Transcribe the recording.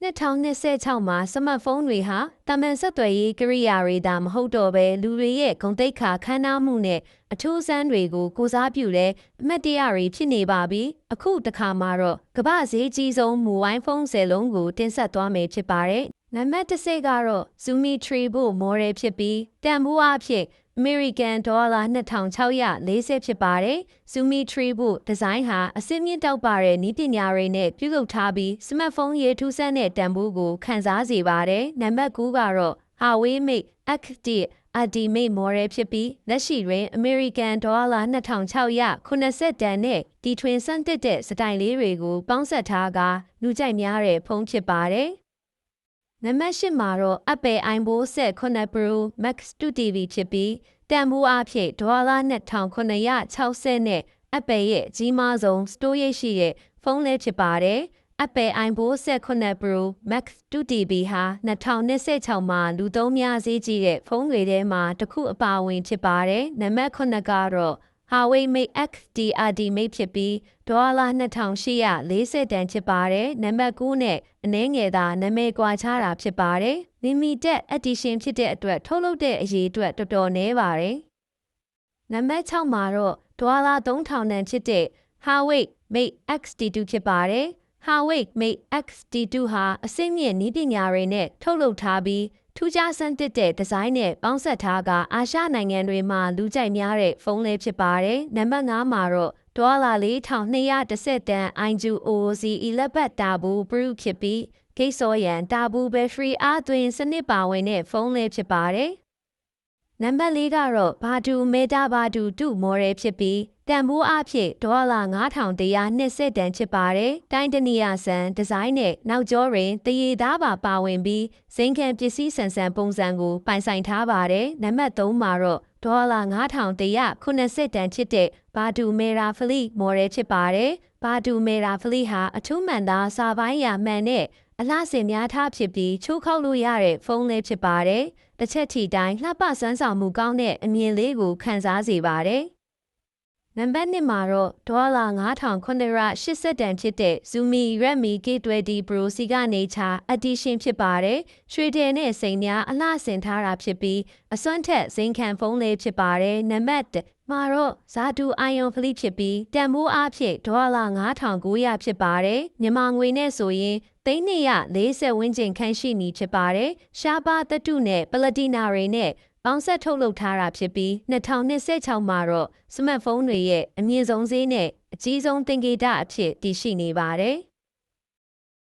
2026မှာစမတ်ဖုန်းတွေဟာတမန်ဆက်သွယ်ရေးကိရိယာတွေသာမဟုတ်တော့ဘဲလူတွေရဲ့ဂုဏ်သိက္ခာခမ်းနားမှုနဲ့အထူးဆန်းတွေကိုကိုစားပြုတဲ့အမှတ်တရတွေဖြစ်နေပါပြီ။အခုတစ်ခါမှာတော့ကမ္ဘာဈေးကြီးဆုံးမိုဘိုင်းဖုန်း10လုံးကိုတင်ဆက်သွားမယ်ဖြစ်ပါတယ်။နံပါတ်10ကတော့ Zoomi Tree ဖို့ model ဖြစ်ပြီးတန်ဖိုးအားဖြင့်American $2640 ဖြစ်ပါတယ်။ Zoomi Tree ဖို့ဒီဇိုင်းဟာအဆင့်မြင့်တောက်ပါတဲ့နည်းပညာတွေနဲ့ပြုလုပ်ထားပြီးစမတ်ဖုန်းရဲ့ထူးဆန်းတဲ့တန်ဖိုးကိုခန်းစားစေပါတယ်။နံပါတ်9ကတော့ Huawei Mate X10 Ultimate Model ဖြစ်ပြီးလက်ရှိတွင် American $2680 တန်နဲ့တီထွင်ဆန်းသစ်တဲ့စတိုင်လေးတွေကိုပေါင်းစပ်ထားကလူကြိုက်များတဲ့ဖုန်းဖြစ်ပါတယ်။နံပါတ်10မှာတော့ Apple iPhone 18 Pro Max 2TV ဖြစ်ပြီးတန်ဖိုးအားဖြင့်$2960နဲ့ Apple ရဲ့အကြီးမားဆုံး storage ရှိတဲ့ဖုန်းလေးဖြစ်ပါတယ်။ Apple iPhone 18 Pro Max 2TB ဟာ2026မှာလူသုံးများဈေးကြီးတဲ့ဖုန်းတွေထဲမှာတစ်ခုအပါအဝင်ဖြစ်ပါတယ်။နံပါတ်9ကတော့ Huawei Mate X10 Ultimate ဖြစ်ပြီး$2840တန်ဖြစ်ပါတယ်။နံပါတ်9နဲ့အနည်းငယ်သာနာမည်ကွာခြားတာဖြစ်ပါတယ်။ Limited Edition ဖြစ်တဲ့အတွက်ထုတ်လုပ်တဲ့အရေးအတွက်တော်တော်နည်းပါတယ်။နံပါတ်6မှာတော့$3000တန်ဖြစ်တဲ့ Huawei Mate X-T2 ဖြစ်ပါတယ်။ Huawei Mate X-T2 ဟာအဆင့်မြင့်နည်းပညာတွေနဲ့ထုတ်လုပ်ထားပြီးထူးခြားဆန်းသစ်တဲ့ဒီဇိုင်းနဲ့ပေါင်းစပ်ထားကအာရှနိုင်ငံတွေမှာလူကြိုက်များတဲ့ဖုန်းလေးဖြစ်ပါတယ်။နံပါတ်5မှာတော့$4210တန် iQOO OOC 11 Turbo Pro ဖြစ်ပြီးဂိတ်စောရန် Turbo Battery အားသွင်းစနစ်ပါဝင်တဲ့ဖုန်းလေးဖြစ်ပါတယ်။နံပါတ်4ကတော့ Badu Meta Badu 2 Model ဖြစ်ပြီးတန်ဖိုးအားဖြင့်$5120တန်ဖြစ်ပါတယ်။တိုင်းတနီယာဆန်ဒီဇိုင်းနဲ့နောက်ကျောတွင်တရေသားပါဝင်ပြီးဇိမ်ခံပစ္စည်းဆန်ပုံစံကိုပိုင်ဆိုင်ထားပါတယ်။နံပါတ်3မှာတော့$5180တန်ဖြစ်တဲ့ Badu Mera Flip Model ဖြစ်ပါတယ်။ Badu Mera Flip ဟာအထူးမှန်သားစာပိုင်းရာမှန်နဲ့အလှဆင်များထားဖြစ်ပြီးချိုးခောက်လို့ရတဲ့ဖုန်းလေးဖြစ်ပါတယ်။တစ်ချက်ထီတိုင်းလှပစွမ်းဆောင်မှုကောင်းတဲ့အမြင်လေးကိုခံစားစေပါတယ်။နံပါတ်1မှာတော့$5980တန်ဖြစ်တဲ့ Zoomi Redmi K20 Pro စီကနေချာ Edition ဖြစ်ပါတယ်။ရွှေတယ်နဲ့စိန်များအလှဆင်ထားတာဖြစ်ပြီးအစွမ်းထက်ဇိမ်ခံဖုန်းလေးဖြစ်ပါတယ်။နံပါတ်2မှာတော့ Zadu Ion Flip ဖြစ်ပြီးတန်ဖိုးအားဖြင့်$5900ဖြစ်ပါတယ်။မြန်မာငွေနဲ့ဆိုရင်340ဝန်းကျင်ခန့်ရှိနေဖြစ်ပါတယ်။ရှားပါသတ္တုနဲ့ပလတီနာတွေနဲ့ပေါင်းဆက်ထုတ်လုပ်ထားတာဖြစ်ပြီး2026မှာတော့စမတ်ဖုန်းတွေရဲ့အမြင့်ဆုံးဈေးနဲ့အကြီးဆုံးသင်္ကေတအဖြစ်တည်ရှိနေပါတယ်။